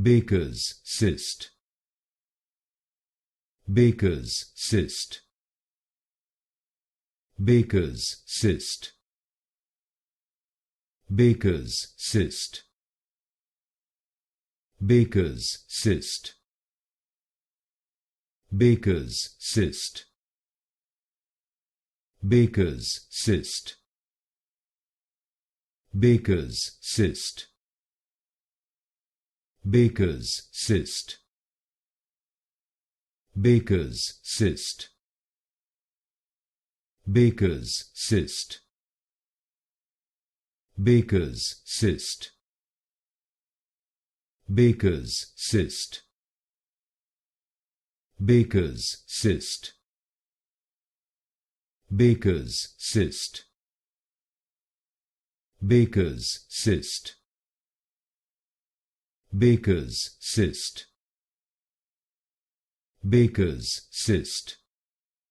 Baker's cyst. Baker's cyst. Baker's cyst. Baker's cyst. Baker's cyst. Baker's cyst. Baker's cyst. Baker's cyst. Baker's cyst. Baker's cyst. Baker's cyst. Baker's cyst. Baker's cyst. Baker's cyst. Baker's cyst. Baker's cyst. Baker's cyst. Baker's cyst.